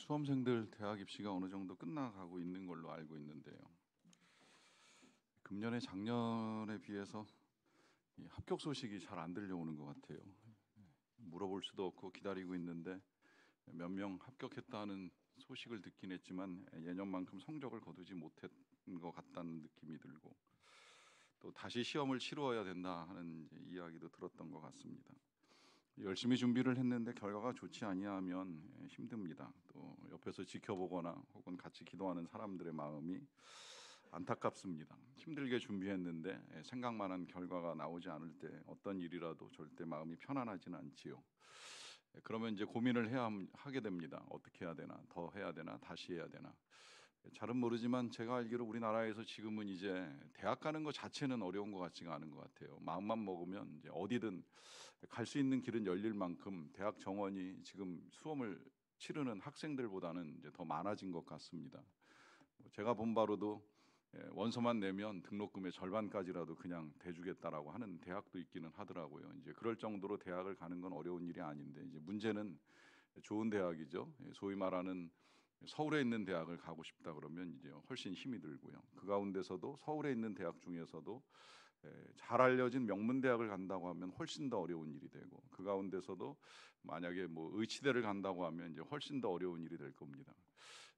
수험생들 대학 입시가 어느 정도 끝나가고 있는 걸로 알고 있는데요. 금년에 작년에 비해서 이 합격 소식이 잘 안 들려오는 것 같아요. 물어볼 수도 없고 기다리고 있는데 몇 명 합격했다는 소식을 듣긴 했지만 예년만큼 성적을 거두지 못한 것 같다는 느낌이 들고, 또 다시 시험을 치루어야 된다 하는 이야기도 들었던 것 같습니다. 열심히 준비를 했는데 결과가 좋지 아니하면 힘듭니다. 또 옆에서 지켜보거나 혹은 같이 기도하는 사람들의 마음이 안타깝습니다. 힘들게 준비했는데 생각만한 결과가 나오지 않을 때 어떤 일이라도 절대 마음이 편안하지는 않지요. 그러면 이제 고민을 하게 됩니다. 어떻게 해야 되나, 더 해야 되나, 다시 해야 되나. 잘은 모르지만 제가 알기로 우리나라에서 지금은 이제 대학 가는 것 자체는 어려운 것 같지가 않은 것 같아요. 마음만 먹으면 이제 어디든 갈 수 있는 길은 열릴 만큼 대학 정원이 지금 수험을 치르는 학생들보다는 이제 더 많아진 것 같습니다. 제가 본 바로도 원서만 내면 등록금의 절반까지라도 그냥 대주겠다라고 하는 대학도 있기는 하더라고요. 이제 그럴 정도로 대학을 가는 건 어려운 일이 아닌데, 이제 문제는 좋은 대학이죠. 소위 말하는 서울에 있는 대학을 가고 싶다 그러면 이제 훨씬 힘이 들고요. 그 가운데서도 서울에 있는 대학 중에서도 잘 알려진 명문 대학을 간다고 하면 훨씬 더 어려운 일이 되고, 그 가운데서도 만약에 뭐 의치대를 간다고 하면 이제 훨씬 더 어려운 일이 될 겁니다.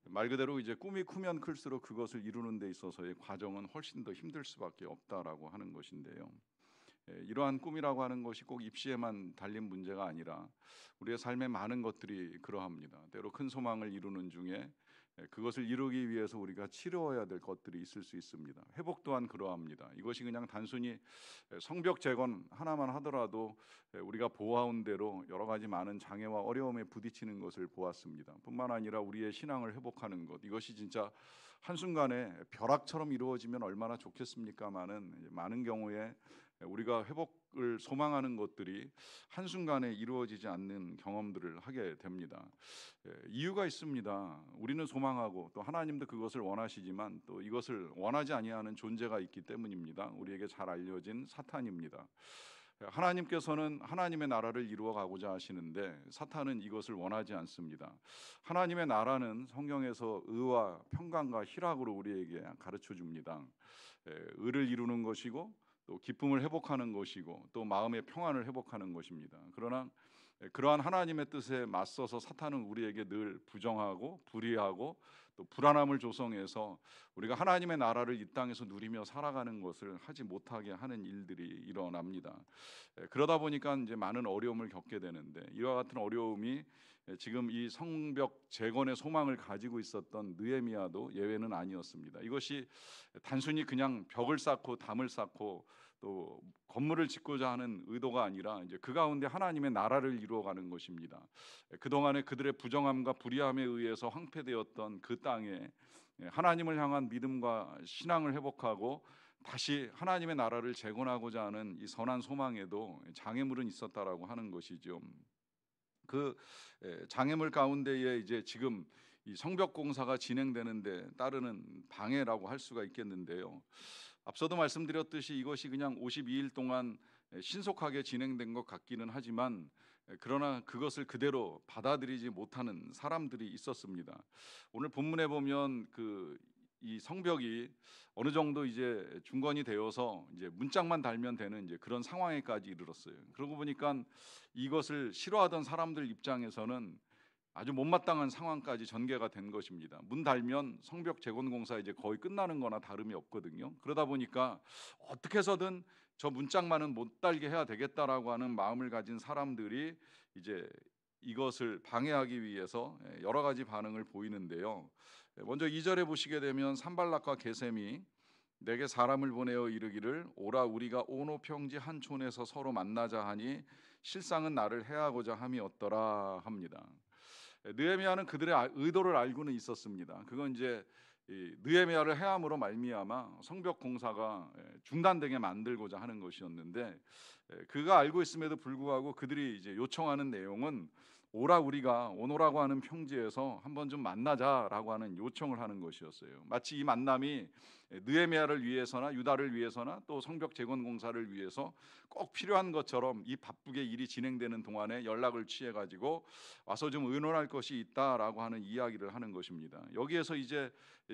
말 그대로 이제 꿈이 크면 클수록 그것을 이루는 데 있어서의 과정은 훨씬 더 힘들 수밖에 없다라고 하는 것인데요. 이러한 꿈이라고 하는 것이 꼭 입시에만 달린 문제가 아니라 우리의 삶의 많은 것들이 그러합니다. 때로 큰 소망을 이루는 중에 그것을 이루기 위해서 우리가 치러야 될 것들이 있을 수 있습니다. 회복 또한 그러합니다. 이것이 그냥 단순히 성벽 재건 하나만 하더라도 우리가 보아온 대로 여러 가지 많은 장애와 어려움에 부딪히는 것을 보았습니다. 뿐만 아니라 우리의 신앙을 회복하는 것, 이것이 진짜 한순간에 벼락처럼 이루어지면 얼마나 좋겠습니까마는 많은 경우에 우리가 회복을 소망하는 것들이 한순간에 이루어지지 않는 경험들을 하게 됩니다. 이유가 있습니다. 우리는 소망하고 또 하나님도 그것을 원하시지만 또 이것을 원하지 아니하는 존재가 있기 때문입니다. 우리에게 잘 알려진 사탄입니다. 하나님께서는 하나님의 나라를 이루어 가고자 하시는데 사탄은 이것을 원하지 않습니다. 하나님의 나라는 성경에서 의와 평강과 희락으로 우리에게 가르쳐 줍니다. 의를 이루는 것이고 또 기쁨을 회복하는 것이고 또 마음의 평안을 회복하는 것입니다. 그러나 그러한 하나님의 뜻에 맞서서 사탄은 우리에게 늘 부정하고 불의하고 또 불안함을 조성해서 우리가 하나님의 나라를 이 땅에서 누리며 살아가는 것을 하지 못하게 하는 일들이 일어납니다. 그러다 보니까 이제 많은 어려움을 겪게 되는데, 이와 같은 어려움이 지금 이 성벽 재건의 소망을 가지고 있었던 느헤미야도 예외는 아니었습니다. 이것이 단순히 그냥 벽을 쌓고 담을 쌓고 또 건물을 짓고자 하는 의도가 아니라 이제 그 가운데 하나님의 나라를 이루어가는 것입니다. 그동안에 그들의 부정함과 불의함에 의해서 황폐되었던 그 땅에 하나님을 향한 믿음과 신앙을 회복하고 다시 하나님의 나라를 재건하고자 하는 이 선한 소망에도 장애물은 있었다라고 하는 것이죠. 그 장애물 가운데에 이제 지금 이 성벽 공사가 진행되는데 따르는 방해라고 할 수가 있겠는데요. 앞서도 말씀드렸듯이 이것이 그냥 52일 동안 신속하게 진행된 것 같기는 하지만 그러나 그것을 그대로 받아들이지 못하는 사람들이 있었습니다. 오늘 본문에 보면 이 성벽이 어느 정도 이제 중건이 되어서 이제 문짝만 달면 되는 이제 그런 상황에까지 이르렀어요. 그러고 보니까 이것을 싫어하던 사람들 입장에서는 아주 못마땅한 상황까지 전개가 된 것입니다. 문 달면 성벽 재건 공사 이제 거의 끝나는 거나 다름이 없거든요. 그러다 보니까 어떻게 해서든 저 문짝만은 못 달게 해야 되겠다라고 하는 마음을 가진 사람들이 이제 이것을 방해하기 위해서 여러 가지 반응을 보이는데요. 먼저 2절에 보시게 되면 산발락과 게셈이 내게 사람을 보내어 이르기를 오라 우리가 오노평지 한 촌에서 서로 만나자 하니 실상은 나를 해하고자 함이었더라 합니다. 느헤미야는 그들의 의도를 알고는 있었습니다. 그건 이제 느헤미야를 해함으로 말미암아 성벽 공사가 중단되게 만들고자 하는 것이었는데, 그가 알고 있음에도 불구하고 그들이 이제 요청하는 내용은 우리가 오노라고 하는 평지에서 한번 좀 만나자라고 하는 요청을 하는 것이었어요. 마치 이 만남이 느헤미야를 위해서나 유다를 위해서나 또 성벽 재건 공사를 위해서 꼭 필요한 것처럼 이 바쁘게 일이 진행되는 동안에 연락을 취해 가지고 와서 좀 의논할 것이 있다라고 하는 이야기를 하는 것입니다. 여기에서 이제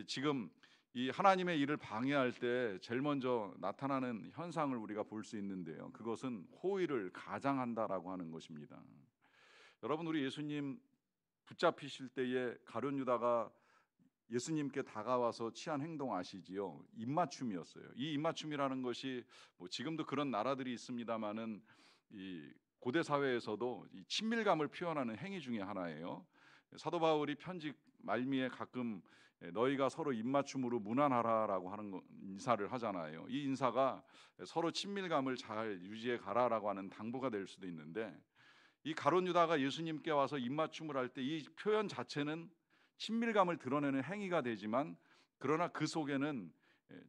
지금 이 하나님의 일을 방해할 때 제일 먼저 나타나는 현상을 우리가 볼 수 있는데요. 그것은 호의를 가장한다라고 하는 것입니다. 여러분, 우리 예수님 붙잡히실 때에 가룟 유다가 예수님께 다가와서 취한 행동 아시지요? 입맞춤이었어요. 이 입맞춤이라는 것이 뭐 지금도 그런 나라들이 있습니다만은 이 고대 사회에서도 이 친밀감을 표현하는 행위 중에 하나예요. 사도 바울이 편지 말미에 가끔 너희가 서로 입맞춤으로 문안하라라고 하는 인사를 하잖아요. 이 인사가 서로 친밀감을 잘 유지해 가라라고 하는 당부가 될 수도 있는데, 이 가룟 유다가 예수님께 와서 입맞춤을 할 때 이 표현 자체는 친밀감을 드러내는 행위가 되지만, 그러나 그 속에는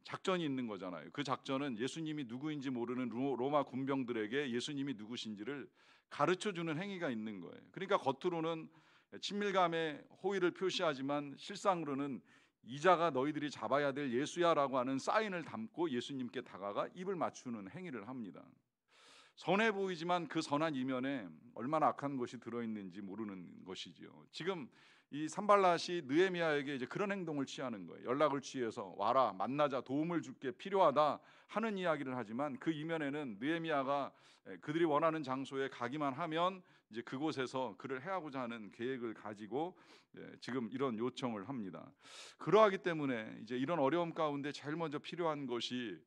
작전이 있는 거잖아요. 그 작전은 예수님이 누구인지 모르는 로마 군병들에게 예수님이 누구신지를 가르쳐주는 행위가 있는 거예요. 그러니까 겉으로는 친밀감의 호의를 표시하지만 실상으로는 이자가 너희들이 잡아야 될 예수야라고 하는 사인을 담고 예수님께 다가가 입을 맞추는 행위를 합니다. 선해 보이지만 그 선한 이면에 얼마나 악한 것이 들어있는지 모르는 것이지요. 지금 이 산발랏이 느헤미야에게 이제 그런 행동을 취하는 거예요. 연락을 취해서 와라, 만나자, 도움을 줄게, 필요하다 하는 이야기를 하지만 그 이면에는 느헤미야가 그들이 원하는 장소에 가기만 하면 이제 그곳에서 그를 해하고자 하는 계획을 가지고 지금 이런 요청을 합니다. 그러하기 때문에 이제 이런 어려움 가운데 제일 먼저 필요한 것이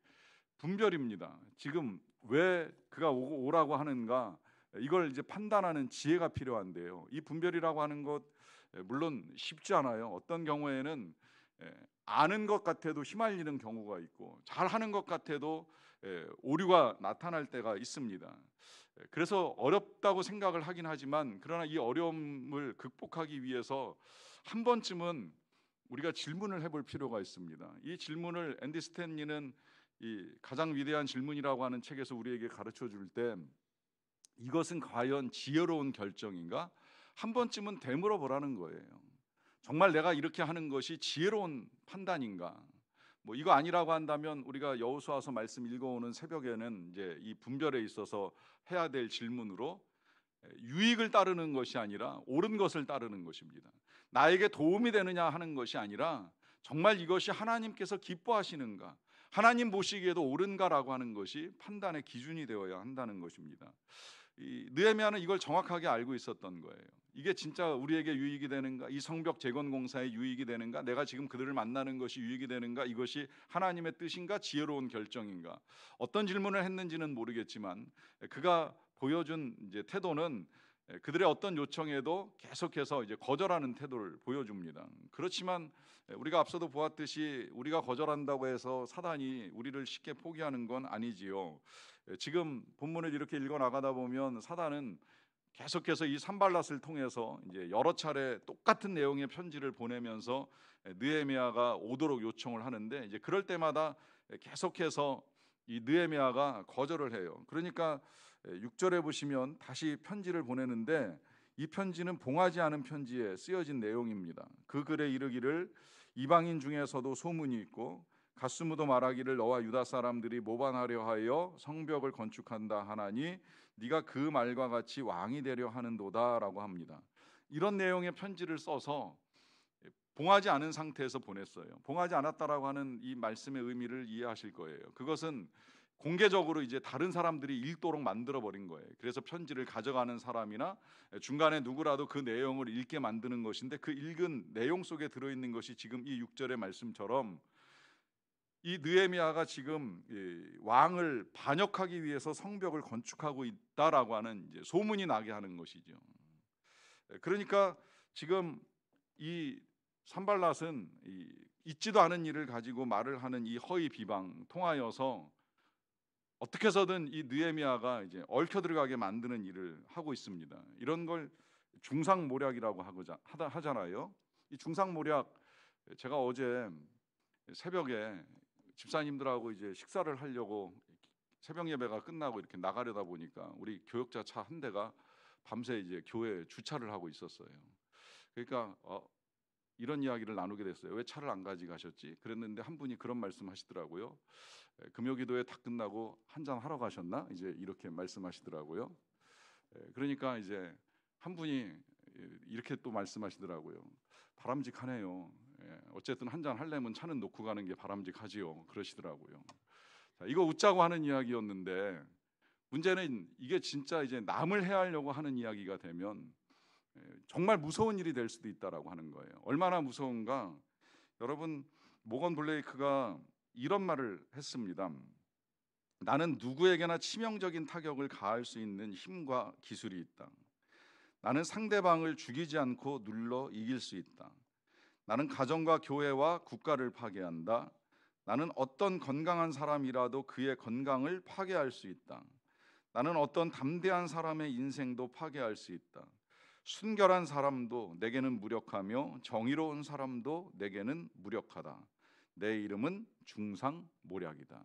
분별입니다. 지금 왜 그가 오라고 하는가, 이걸 이제 판단하는 지혜가 필요한데요. 이 분별이라고 하는 것 물론 쉽지 않아요. 어떤 경우에는 아는 것 같아도 휘말리는 경우가 있고, 잘하는 것 같아도 오류가 나타날 때가 있습니다. 그래서 어렵다고 생각을 하긴 하지만, 그러나 이 어려움을 극복하기 위해서 한 번쯤은 우리가 질문을 해볼 필요가 있습니다. 이 질문을 앤디 스탠리는 이 가장 위대한 질문이라고 하는 책에서 우리에게 가르쳐 줄 때, 이것은 과연 지혜로운 결정인가? 한 번쯤은 되물어 보라는 거예요. 정말 내가 이렇게 하는 것이 지혜로운 판단인가? 뭐 이거 아니라고 한다면 우리가 여호수아서 말씀 읽어오는 새벽에는 이제 이 분별에 있어서 해야 될 질문으로, 유익을 따르는 것이 아니라 옳은 것을 따르는 것입니다. 나에게 도움이 되느냐 하는 것이 아니라 정말 이것이 하나님께서 기뻐하시는가, 하나님 보시기에도 옳은가라고 하는 것이 판단의 기준이 되어야 한다는 것입니다. 이 느헤미야는 이걸 정확하게 알고 있었던 거예요. 이게 진짜 우리에게 유익이 되는가, 이 성벽 재건 공사에 유익이 되는가, 내가 지금 그들을 만나는 것이 유익이 되는가, 이것이 하나님의 뜻인가, 지혜로운 결정인가. 어떤 질문을 했는지는 모르겠지만 그가 보여준 이제 태도는 그들의 어떤 요청에도 계속해서 이제 거절하는 태도를 보여줍니다. 그렇지만 우리가 앞서도 보았듯이 우리가 거절한다고 해서 사단이 우리를 쉽게 포기하는 건 아니지요. 지금 본문을 이렇게 읽어 나가다 보면 사단은 계속해서 이 산발랏을 통해서 이제 여러 차례 똑같은 내용의 편지를 보내면서 느헤미야가 오도록 요청을 하는데, 이제 그럴 때마다 계속해서 이 느헤미야가 거절을 해요. 그러니까 6절에 보시면 다시 편지를 보내는데, 이 편지는 봉하지 않은 편지에 쓰여진 내용입니다. 그 글에 이르기를 이방인 중에서도 소문이 있고 가스무도 말하기를 너와 유다 사람들이 모반하려 하여 성벽을 건축한다 하나니 네가 그 말과 같이 왕이 되려 하는도다라고 합니다. 이런 내용의 편지를 써서 봉하지 않은 상태에서 보냈어요. 봉하지 않았다라고 하는 이 말씀의 의미를 이해하실 거예요. 그것은 공개적으로 이제 다른 사람들이 읽도록 만들어 버린 거예요. 그래서 편지를 가져가는 사람이나 중간에 누구라도 그 내용을 읽게 만드는 것인데, 그 읽은 내용 속에 들어있는 것이 지금 이 6절의 말씀처럼 이 느헤미야가 지금 왕을 반역하기 위해서 성벽을 건축하고 있다라고 하는 이제 소문이 나게 하는 것이죠. 그러니까 지금 이 산발랏은 있지도 않은 일을 가지고 말을 하는 이 허위 비방 통하여서 어떻게 해서든 이 느헤미야가 이제 얽혀 들어가게 만드는 일을 하고 있습니다. 이런 걸 중상모략이라고 하잖아요. 이 중상모략, 제가 어제 새벽에 집사님들하고 이제 식사를 하려고 새벽 예배가 끝나고 이렇게 나가려다 보니까 우리 교역자 차 한 대가 밤새 이제 교회 주차를 하고 있었어요. 그러니까 이런 이야기를 나누게 됐어요. 왜 차를 안 가져가셨지? 그랬는데 한 분이 그런 말씀하시더라고요. 금요기도회 다 끝나고 한잔 하러 가셨나? 이제 이렇게 말씀하시더라고요. 그러니까 이제 한 분이 이렇게 또 말씀하시더라고요. 바람직하네요. 어쨌든 한잔 하려면 차는 놓고 가는 게 바람직하지요. 그러시더라고요. 자, 이거 웃자고 하는 이야기였는데 문제는 이게 진짜 이제 남을 해하려고 하는 이야기가 되면 정말 무서운 일이 될 수도 있다라고 하는 거예요. 얼마나 무서운가? 여러분, 모건 블레이크가 이런 말을 했습니다. 나는 누구에게나 치명적인 타격을 가할 수 있는 힘과 기술이 있다. 나는 상대방을 죽이지 않고 눌러 이길 수 있다. 나는 가정과 교회와 국가를 파괴한다. 나는 어떤 건강한 사람이라도 그의 건강을 파괴할 수 있다. 나는 어떤 담대한 사람의 인생도 파괴할 수 있다. 순결한 사람도 내게는 무력하며 정의로운 사람도 내게는 무력하다. 내 이름은 중상모략이다.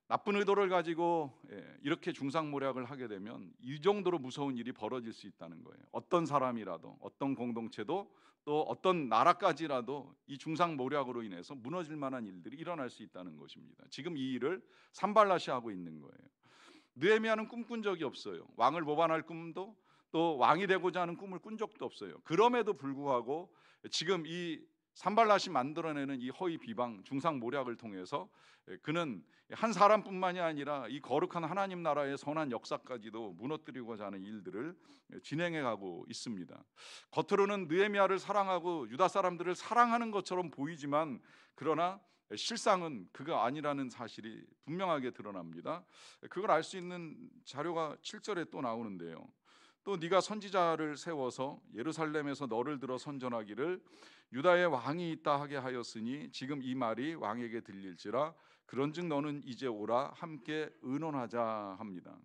나쁜 의도를 가지고 이렇게 중상모략을 하게 되면 이 정도로 무서운 일이 벌어질 수 있다는 거예요. 어떤 사람이라도, 어떤 공동체도, 또 어떤 나라까지라도 이 중상모략으로 인해서 무너질 만한 일들이 일어날 수 있다는 것입니다. 지금 이 일을 산발랏이 하고 있는 거예요. 느헤미야는 꿈꾼 적이 없어요. 왕을 모반할 꿈도, 또 왕이 되고자 하는 꿈을 꾼 적도 없어요. 그럼에도 불구하고 지금 이 산발랏이 만들어내는 이 허위 비방, 중상모략을 통해서 그는 한 사람뿐만이 아니라 이 거룩한 하나님 나라의 선한 역사까지도 무너뜨리고자 하는 일들을 진행해가고 있습니다. 겉으로는 느헤미야를 사랑하고 유다 사람들을 사랑하는 것처럼 보이지만 그러나 실상은 그가 아니라는 사실이 분명하게 드러납니다. 그걸 알 수 있는 자료가 7절에 또 나오는데요. 또 네가 선지자를 세워서 예루살렘에서 너를 들어 선전하기를 유다의 왕이 있다 하게 하였으니 지금 이 말이 왕에게 들릴지라. 그런즉 너는 이제 오라 함께 의논하자 합니다.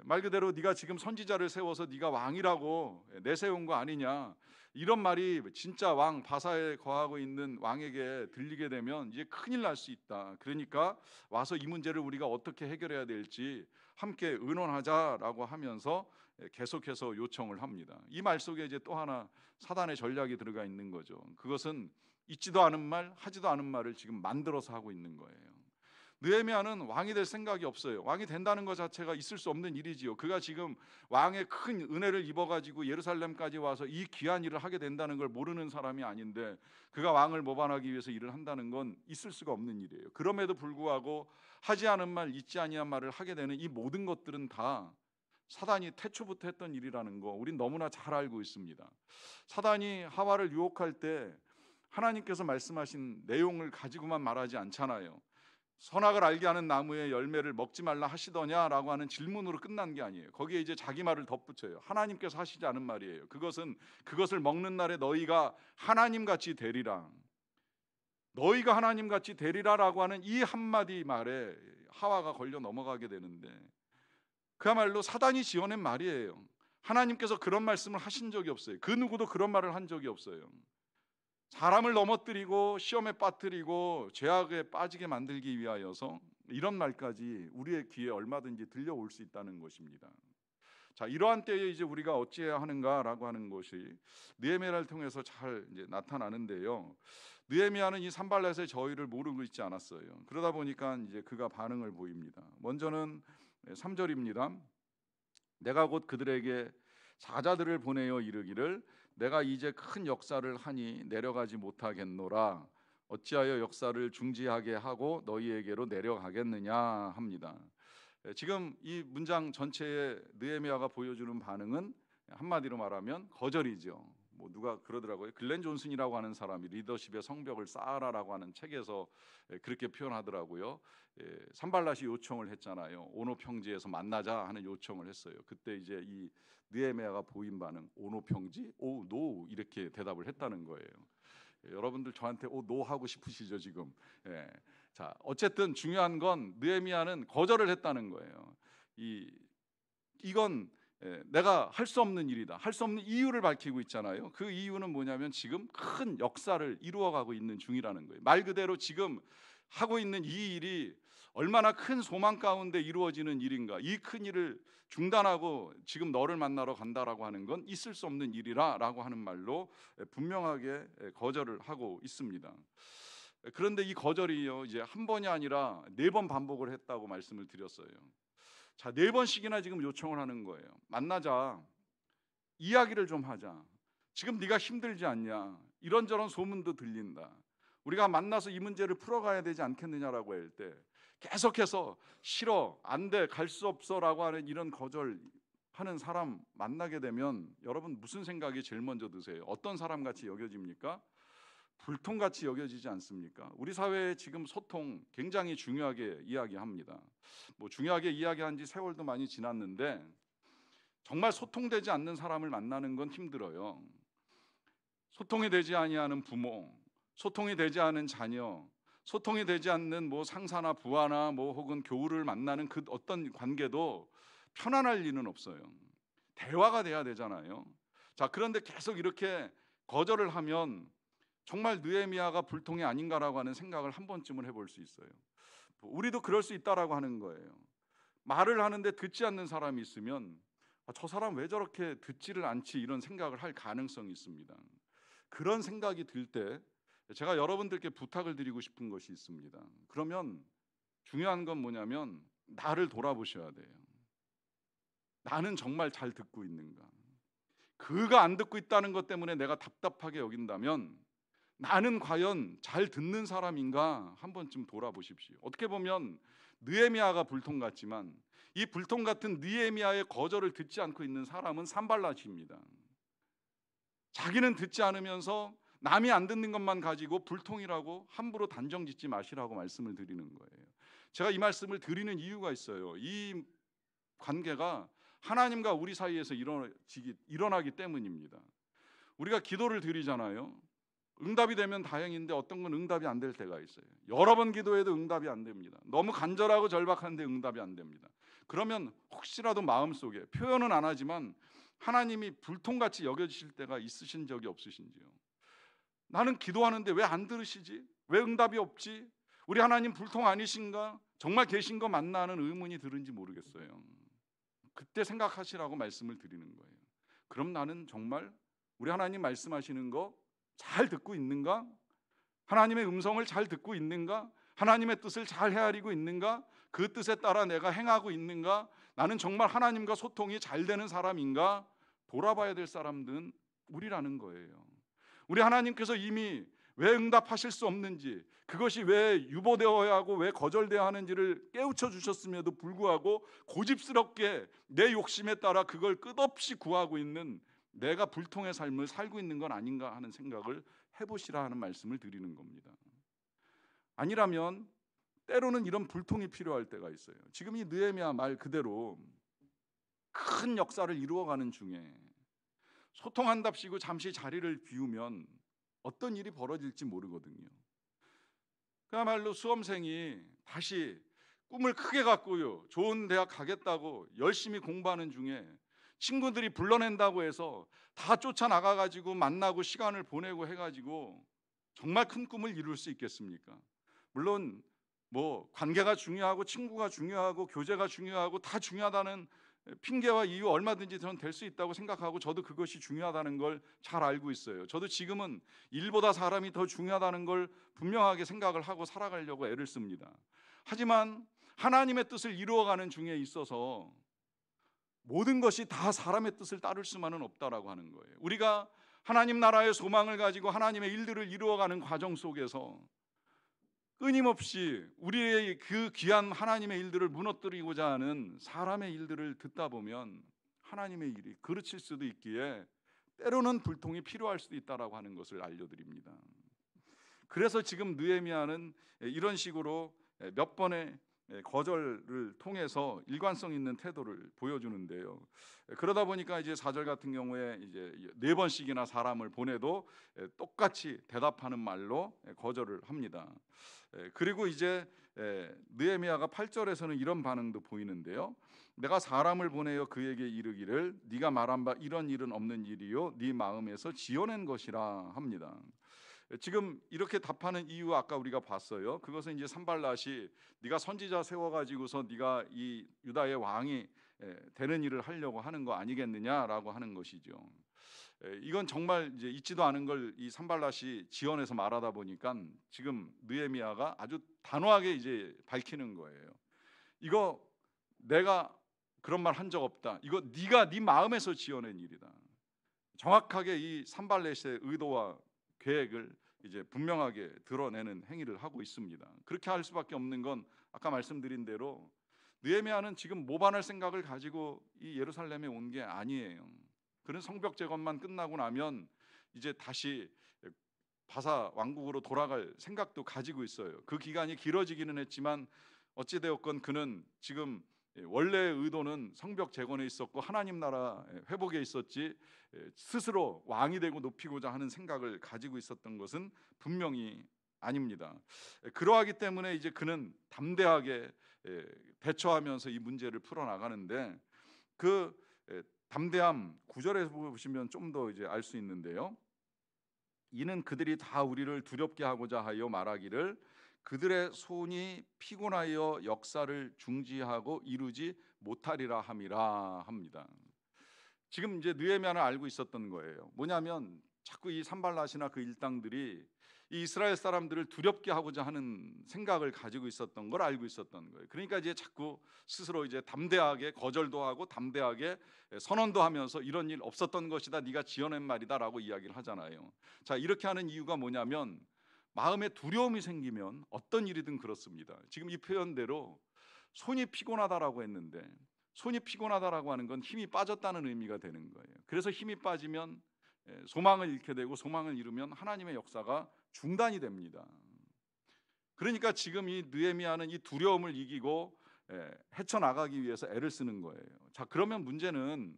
말 그대로 네가 지금 선지자를 세워서 네가 왕이라고 내세운 거 아니냐, 이런 말이 진짜 왕 바사에 거하고 있는 왕에게 들리게 되면 이제 큰일 날 수 있다. 그러니까 와서 이 문제를 우리가 어떻게 해결해야 될지 함께 의논하자라고 하면서 계속해서 요청을 합니다. 이 말 속에 이제 또 하나 사단의 전략이 들어가 있는 거죠. 그것은 있지도 않은 말, 하지도 않은 말을 지금 만들어서 하고 있는 거예요. 느헤미야는 왕이 될 생각이 없어요. 왕이 된다는 것 자체가 있을 수 없는 일이지요. 그가 지금 왕의 큰 은혜를 입어가지고 예루살렘까지 와서 이 귀한 일을 하게 된다는 걸 모르는 사람이 아닌데 그가 왕을 모반하기 위해서 일을 한다는 건 있을 수가 없는 일이에요. 그럼에도 불구하고 하지 않은 말, 있지 아니한 말을 하게 되는 이 모든 것들은 다 사단이 태초부터 했던 일이라는 거 우린 너무나 잘 알고 있습니다. 사단이 하와를 유혹할 때 하나님께서 말씀하신 내용을 가지고만 말하지 않잖아요. 선악을 알게 하는 나무의 열매를 먹지 말라 하시더냐라고 하는 질문으로 끝난 게 아니에요. 거기에 이제 자기 말을 덧붙여요. 하나님께서 하시지 않은 말이에요. 그것을 먹는 날에 너희가 하나님같이 되리라. 너희가 하나님같이 되리라라고 하는 이 한마디 말에 하와가 걸려 넘어가게 되는데 그야말로 사단이 지어낸 말이에요. 하나님께서 그런 말씀을 하신 적이 없어요. 그 누구도 그런 말을 한 적이 없어요. 사람을 넘어뜨리고 시험에 빠뜨리고 죄악에 빠지게 만들기 위하여서 이런 말까지 우리의 귀에 얼마든지 들려올 수 있다는 것입니다. 자, 이러한 때에 이제 우리가 어찌해야 하는가라고 하는 것이 느헤미야를 통해서 잘 이제 나타나는데요. 느헤미야는 이 산발랏의 저희를 모르고 있지 않았어요. 그러다 보니까 이제 그가 반응을 보입니다. 먼저는 3절입니다. 내가 곧 그들에게 사자들을 보내어 이르기를 내가 이제 큰 역사를 하니 내려가지 못하겠노라. 어찌하여 역사를 중지하게 하고 너희에게로 내려가겠느냐 합니다. 지금 이 문장 전체에 느헤미야가 보여주는 반응은 한마디로 말하면 거절이죠. 뭐 누가 그러더라고요. 글렌 존슨이라고 하는 사람이 리더십의 성벽을 쌓아라라고 하는 책에서 그렇게 표현하더라고요. 산발랏이 요청을 했잖아요. 오노 평지에서 만나자 하는 요청을 했어요. 그때 이제 이 느헤미야가 보인 반응, 오노 평지, 오 노 이렇게 대답을 했다는 거예요. 여러분들 저한테 노 하고 싶으시죠 지금? 자, 어쨌든 중요한 건 느헤미야는 거절을 했다는 거예요. 이건 내가 할 수 없는 일이다. 할 수 없는 이유를 밝히고 있잖아요. 그 이유는 뭐냐면 지금 큰 역사를 이루어가고 있는 중이라는 거예요. 말 그대로 지금 하고 있는 이 일이 얼마나 큰 소망 가운데 이루어지는 일인가. 이 큰 일을 중단하고 지금 너를 만나러 간다라고 하는 건 있을 수 없는 일이라라고 하는 말로 분명하게 거절을 하고 있습니다. 그런데 이 거절이요, 이제 한 번이 아니라 4번 반복을 했다고 말씀을 드렸어요. 자, 4번씩이나 지금 요청을 하는 거예요. 만나자, 이야기를 좀 하자. 지금 네가 힘들지 않냐? 이런저런 소문도 들린다. 우리가 만나서 이 문제를 풀어가야 되지 않겠느냐라고 할 때 계속해서 싫어, 안 돼, 갈 수 없어라고 하는 이런 거절하는 사람 만나게 되면 여러분 무슨 생각이 제일 먼저 드세요? 어떤 사람같이 여겨집니까? 불통같이 여겨지지 않습니까? 우리 사회에 지금 소통 굉장히 중요하게 이야기합니다. 뭐 중요하게 이야기한 지 세월도 많이 지났는데 정말 소통되지 않는 사람을 만나는 건 힘들어요. 소통이 되지 아니하는 부모, 소통이 되지 않은 자녀, 소통이 되지 않는 뭐 상사나 부하나 뭐 혹은 교우를 만나는 그 어떤 관계도 편안할 리는 없어요. 대화가 돼야 되잖아요. 자, 그런데 계속 이렇게 거절을 하면 정말 느헤미야가 불통이 아닌가라고 하는 생각을 한 번쯤은 해볼 수 있어요. 우리도 그럴 수 있다라고 하는 거예요. 말을 하는데 듣지 않는 사람이 있으면 저 사람 왜 저렇게 듣지를 않지, 이런 생각을 할 가능성이 있습니다. 그런 생각이 들 때 제가 여러분들께 부탁을 드리고 싶은 것이 있습니다. 그러면 중요한 건 뭐냐면 나를 돌아보셔야 돼요. 나는 정말 잘 듣고 있는가? 그가 안 듣고 있다는 것 때문에 내가 답답하게 여긴다면 나는 과연 잘 듣는 사람인가 한 번쯤 돌아보십시오. 어떻게 보면 느헤미야가 불통 같지만 이 불통 같은 느헤미야의 거절을 듣지 않고 있는 사람은 산발랏입니다. 자기는 듣지 않으면서 남이 안 듣는 것만 가지고 불통이라고 함부로 단정 짓지 마시라고 말씀을 드리는 거예요. 제가 이 말씀을 드리는 이유가 있어요. 이 관계가 하나님과 우리 사이에서 일어나기 때문입니다. 우리가 기도를 드리잖아요. 응답이 되면 다행인데 어떤 건 응답이 안 될 때가 있어요. 여러 번 기도해도 응답이 안 됩니다. 너무 간절하고 절박한데 응답이 안 됩니다. 그러면 혹시라도 마음속에 표현은 안 하지만 하나님이 불통같이 여겨지실 때가 있으신 적이 없으신지요? 나는 기도하는데 왜 안 들으시지? 왜 응답이 없지? 우리 하나님 불통 아니신가? 정말 계신 거 맞나 하는 의문이 들은지 모르겠어요. 그때 생각하시라고 말씀을 드리는 거예요. 그럼 나는 정말 우리 하나님 말씀하시는 거 잘 듣고 있는가? 하나님의 음성을 잘 듣고 있는가? 하나님의 뜻을 잘 헤아리고 있는가? 그 뜻에 따라 내가 행하고 있는가? 나는 정말 하나님과 소통이 잘 되는 사람인가? 돌아봐야 될 사람들은 우리라는 거예요. 우리 하나님께서 이미 왜 응답하실 수 없는지, 그것이 왜 유보되어야 하고 왜 거절되어야 하는지를 깨우쳐 주셨음에도 불구하고 고집스럽게 내 욕심에 따라 그걸 끝없이 구하고 있는 내가 불통의 삶을 살고 있는 건 아닌가 하는 생각을 해보시라 하는 말씀을 드리는 겁니다. 아니라면 때로는 이런 불통이 필요할 때가 있어요. 지금 이 느헤미야 말 그대로 큰 역사를 이루어가는 중에 소통한답시고 잠시 자리를 비우면 어떤 일이 벌어질지 모르거든요. 그야말로 수험생이 다시 꿈을 크게 갖고요, 좋은 대학 가겠다고 열심히 공부하는 중에 친구들이 불러낸다고 해서 다 쫓아나가가지고 만나고 시간을 보내고 해가지고 정말 큰 꿈을 이룰 수 있겠습니까? 물론 뭐 관계가 중요하고 친구가 중요하고 교제가 중요하고 다 중요하다는 핑계와 이유 얼마든지 저는 될 수 있다고 생각하고 저도 그것이 중요하다는 걸 잘 알고 있어요. 저도 지금은 일보다 사람이 더 중요하다는 걸 분명하게 생각을 하고 살아가려고 애를 씁니다. 하지만 하나님의 뜻을 이루어가는 중에 있어서 모든 것이 다 사람의 뜻을 따를 수만은 없다라고 하는 거예요. 우리가 하나님 나라의 소망을 가지고 하나님의 일들을 이루어가는 과정 속에서 끊임없이 우리의 그 귀한 하나님의 일들을 무너뜨리고자 하는 사람의 일들을 듣다 보면 하나님의 일이 그르칠 수도 있기에 때로는 불통이 필요할 수도 있다라고 하는 것을 알려드립니다. 그래서 지금 느헤미야는 이런 식으로 몇 번의 거절을 통해서 일관성 있는 태도를 보여주는데요. 그러다 보니까 이제 4절 같은 경우에 이제 4번씩이나 사람을 보내도 똑같이 대답하는 말로 거절을 합니다. 그리고 이제 느헤미야가 8절에서는 이런 반응도 보이는데요. 내가 사람을 보내어 그에게 이르기를 네가 말한 바 이런 일은 없는 일이요 네 마음에서 지어낸 것이라 합니다. 지금 이렇게 답하는 이유 아까 우리가 봤어요. 그것은 이제 산발랏이 네가 선지자 세워가지고서 네가 이 유다의 왕이 되는 일을 하려고 하는 거 아니겠느냐라고 하는 것이죠. 이건 정말 이제 있지도 않은 걸 이 산발랏이 지어내서 말하다 보니까 지금 느헤미야가 아주 단호하게 이제 밝히는 거예요. 이거 내가 그런 말 한 적 없다. 이거 네가 네 마음에서 지어낸 일이다. 정확하게 이 산발렛의 의도와 계획을 이제 분명하게 드러내는 행위를 하고 있습니다. 그렇게 할 수밖에 없는 건 아까 말씀드린 대로 느헤미야는 지금 모반할 생각을 가지고 이 예루살렘에 온 게 아니에요. 그는 성벽 재건만 끝나고 나면 이제 다시 바사 왕국으로 돌아갈 생각도 가지고 있어요. 그 기간이 길어지기는 했지만 어찌 되었건 그는 지금 원래의 의도는 성벽 재건에 있었고 하나님 나라 회복에 있었지 스스로 왕이 되고 높이고자 하는 생각을 가지고 있었던 것은 분명히 아닙니다. 그러하기 때문에 이제 그는 담대하게 대처하면서 이 문제를 풀어나가는데 그 담대함 9절에서 보시면 좀 더 이제 알 수 있는데요. 이는 그들이 다 우리를 두렵게 하고자 하여 말하기를 그들의 손이 피곤하여 역사를 중지하고 이루지 못하리라 함이라 합니다. 지금 이제 느헤미야는 알고 있었던 거예요. 뭐냐면 자꾸 이 산발랏이나 그 일당들이 이 이스라엘 사람들을 두렵게 하고자 하는 생각을 가지고 있었던 걸 알고 있었던 거예요. 그러니까 이제 자꾸 스스로 이제 담대하게 거절도 하고 담대하게 선언도 하면서 이런 일 없었던 것이다. 네가 지어낸 말이다라고 이야기를 하잖아요. 자, 이렇게 하는 이유가 뭐냐면 마음에 두려움이 생기면 어떤 일이든 그렇습니다. 지금 이 표현대로 손이 피곤하다라고 했는데 손이 피곤하다라고 하는 건 힘이 빠졌다는 의미가 되는 거예요. 그래서 힘이 빠지면 소망을 잃게 되고 소망을 잃으면 하나님의 역사가 중단이 됩니다. 그러니까 지금 이 느헤미야는 이 두려움을 이기고 헤쳐나가기 위해서 애를 쓰는 거예요. 자, 그러면 문제는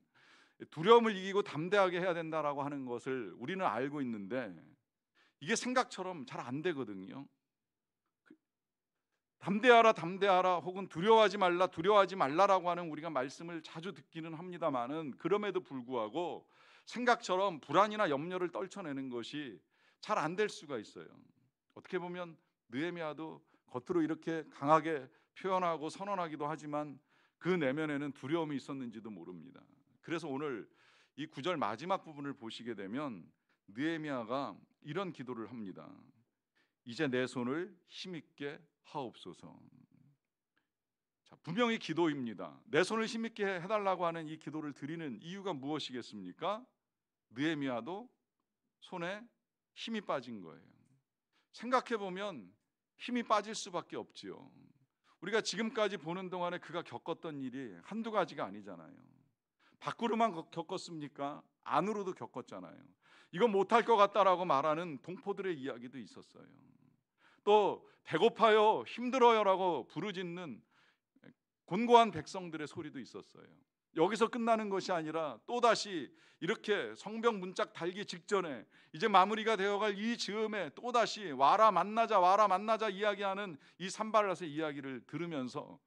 두려움을 이기고 담대하게 해야 된다라고 하는 것을 우리는 알고 있는데 이게 생각처럼 잘 안 되거든요. 담대하라 혹은 두려워하지 말라라고 하는 우리가 말씀을 자주 듣기는 합니다만은 그럼에도 불구하고 생각처럼 불안이나 염려를 떨쳐내는 것이 잘 안 될 수가 있어요. 어떻게 보면 느헤미야도 겉으로 이렇게 강하게 표현하고 선언하기도 하지만 그 내면에는 두려움이 있었는지도 모릅니다. 그래서 오늘 이 9절 마지막 부분을 보시게 되면 느헤미야가 이런 기도를 합니다. 이제 내 손을 힘있게 하옵소서. 자, 분명히 기도입니다. 내 손을 힘있게 해달라고 하는 이 기도를 드리는 이유가 무엇이겠습니까? 느헤미야도 손에 힘이 빠진 거예요. 생각해 보면 힘이 빠질 수밖에 없지요. 우리가 지금까지 보는 동안에 그가 겪었던 일이 한두 가지가 아니잖아요. 밖으로만 겪었습니까? 안으로도 겪었잖아요. 이거 못할 것 같다라고 말하는 동포들의 이야기도 있었어요. 또 배고파요, 힘들어요라고 부르짖는 곤고한 백성들의 소리도 있었어요. 여기서 끝나는 것이 아니라 또다시 이렇게 성벽 문짝 달기 직전에 이제 마무리가 되어갈 이 즈음에 또다시 와라 만나자 이야기하는 이 산발랏의 이야기를 들으면서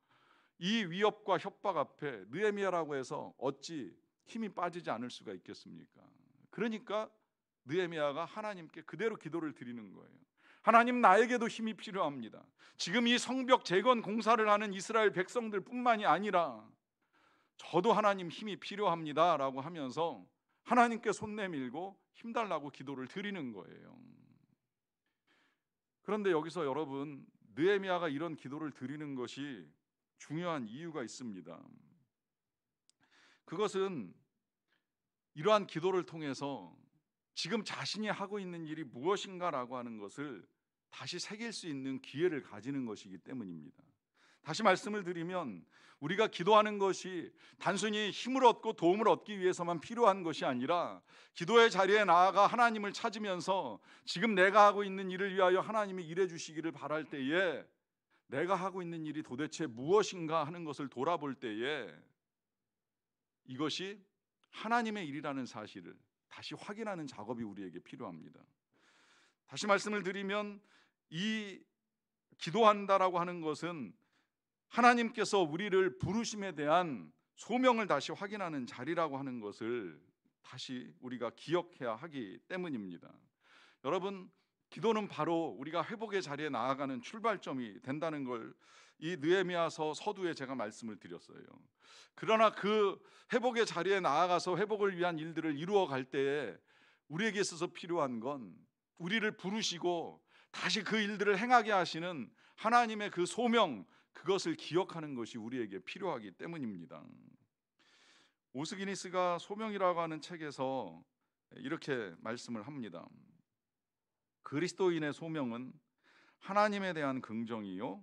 이 위협과 협박 앞에 느헤미야라고 해서 어찌 힘이 빠지지 않을 수가 있겠습니까? 그러니까 느헤미야가 하나님께 그대로 기도를 드리는 거예요. 하나님, 나에게도 힘이 필요합니다. 지금 이 성벽 재건 공사를 하는 이스라엘 백성들뿐만이 아니라 저도 하나님 힘이 필요합니다라고 하면서 하나님께 손 내밀고 힘달라고 기도를 드리는 거예요. 그런데 여기서 여러분, 느헤미야가 이런 기도를 드리는 것이 중요한 이유가 있습니다. 그것은 이러한 기도를 통해서 지금 자신이 하고 있는 일이 무엇인가라고 하는 것을 다시 새길 수 있는 기회를 가지는 것이기 때문입니다. 다시 말씀을 드리면 우리가 기도하는 것이 단순히 힘을 얻고 도움을 얻기 위해서만 필요한 것이 아니라 기도의 자리에 나아가 하나님을 찾으면서 지금 내가 하고 있는 일을 위하여 하나님이 일해 주시기를 바랄 때에 내가 하고 있는 일이 도대체 무엇인가 하는 것을 돌아볼 때에 이것이 하나님의 일이라는 사실을 다시 확인하는 작업이 우리에게 필요합니다. 다시 말씀을 드리면 이 기도한다라고 하는 것은 하나님께서 우리를 부르심에 대한 소명을 다시 확인하는 자리라고 하는 것을 다시 우리가 기억해야 하기 때문입니다. 여러분, 기도는 바로 우리가 회복의 자리에 나아가는 출발점이 된다는 걸 이 느헤미야서 서두에 제가 말씀을 드렸어요. 그러나 그 회복의 자리에 나아가서 회복을 위한 일들을 이루어 갈 때에 우리에게 있어서 필요한 건 우리를 부르시고 다시 그 일들을 행하게 하시는 하나님의 그 소명, 그것을 기억하는 것이 우리에게 필요하기 때문입니다. 오스기니스가 소명이라고 하는 책에서 이렇게 말씀을 합니다. 그리스도인의 소명은 하나님에 대한 긍정이요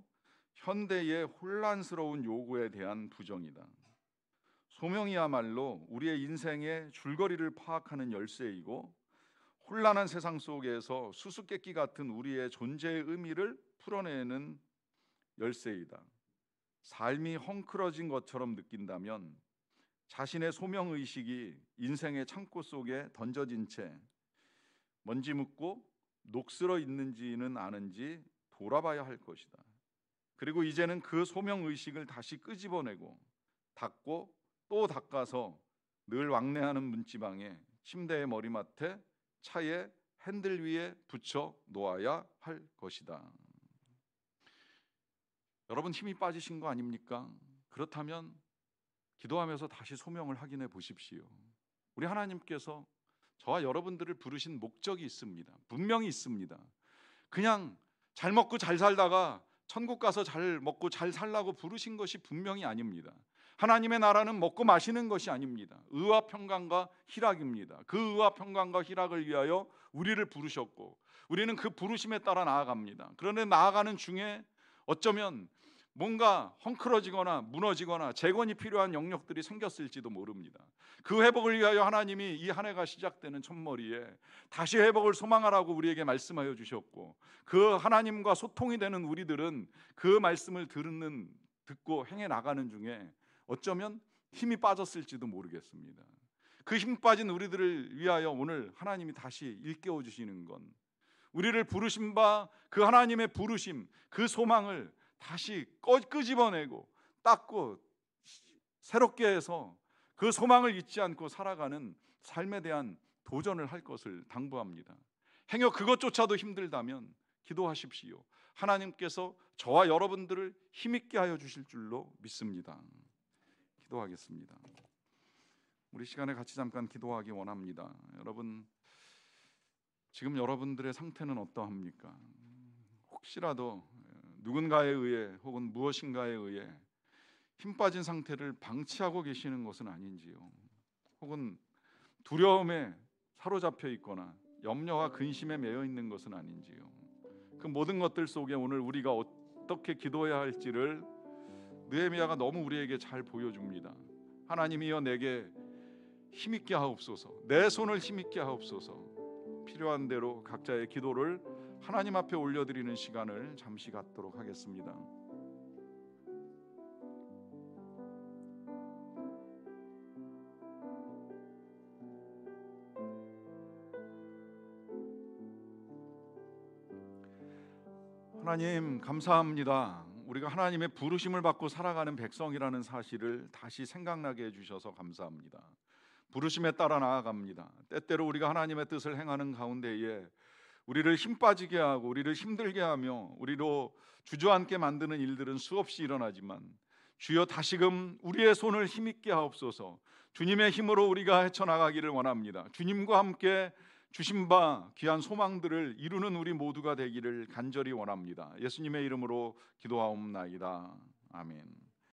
현대의 혼란스러운 요구에 대한 부정이다. 소명이야말로 우리의 인생의 줄거리를 파악하는 열쇠이고 혼란한 세상 속에서 수수께끼 같은 우리의 존재의 의미를 풀어내는 열쇠이다. 삶이 헝클어진 것처럼 느낀다면 자신의 소명의식이 인생의 창고 속에 던져진 채 먼지 묻고 녹슬어 있는지는 아는지 돌아봐야 할 것이다. 그리고 이제는 그 소명의식을 다시 끄집어내고 닦고 또 닦아서 늘 왕래하는 문지방에 침대의 머리맡에 차의 핸들 위에 붙여 놓아야 할 것이다. 여러분 힘이 빠지신 거 아닙니까? 그렇다면 기도하면서 다시 소명을 확인해 보십시오. 우리 하나님께서 저와 여러분들을 부르신 목적이 있습니다. 분명히 있습니다. 그냥 잘 먹고 잘 살다가 천국 가서 잘 먹고 잘 살라고 부르신 것이 분명히 아닙니다. 하나님의 나라는 먹고 마시는 것이 아닙니다. 의와 평강과 희락입니다. 그 의와 평강과 희락을 위하여 우리를 부르셨고 우리는 그 부르심에 따라 나아갑니다. 그런데 나아가는 중에 어쩌면 뭔가 헝클어지거나 무너지거나 재건이 필요한 영역들이 생겼을지도 모릅니다. 그 회복을 위하여 하나님이 이 한 해가 시작되는 첫머리에 다시 회복을 소망하라고 우리에게 말씀하여 주셨고 그 하나님과 소통이 되는 우리들은 그 말씀을 듣고 행해 나가는 중에 어쩌면 힘이 빠졌을지도 모르겠습니다. 그 힘 빠진 우리들을 위하여 오늘 하나님이 다시 일깨워 주시는 건 우리를 부르신 바 그 하나님의 부르심, 그 소망을 다시 끄집어내고 닦고 새롭게 해서 그 소망을 잊지 않고 살아가는 삶에 대한 도전을 할 것을 당부합니다. 행여 그것조차도 힘들다면 기도하십시오. 하나님께서 저와 여러분들을 힘있게 하여 주실 줄로 믿습니다. 기도하겠습니다. 우리 시간에 같이 잠깐 기도하기 원합니다. 여러분, 지금 여러분들의 상태는 어떠합니까? 혹시라도 누군가에 의해 혹은 무엇인가에 의해 힘 빠진 상태를 방치하고 계시는 것은 아닌지요? 혹은 두려움에 사로잡혀 있거나 염려와 근심에 매여 있는 것은 아닌지요? 그 모든 것들 속에 오늘 우리가 어떻게 기도해야 할지를 느헤미야가 너무 우리에게 잘 보여줍니다. 하나님이여 내게 힘있게 하옵소서, 내 손을 힘있게 하옵소서. 필요한 대로 각자의 기도를 하나님 앞에 올려드리는 시간을 잠시 갖도록 하겠습니다. 하나님 감사합니다. 우리가 하나님의 부르심을 받고 살아가는 백성이라는 사실을 다시 생각나게 해주셔서 감사합니다. 부르심에 따라 나아갑니다. 때때로 우리가 하나님의 뜻을 행하는 가운데에 우리를 힘 빠지게 하고 우리를 힘들게 하며 우리로 주저앉게 만드는 일들은 수없이 일어나지만 주여 다시금 우리의 손을 힘있게 하옵소서. 주님의 힘으로 우리가 헤쳐나가기를 원합니다. 주님과 함께 주신 바 귀한 소망들을 이루는 우리 모두가 되기를 간절히 원합니다. 예수님의 이름으로 기도하옵나이다. 아멘.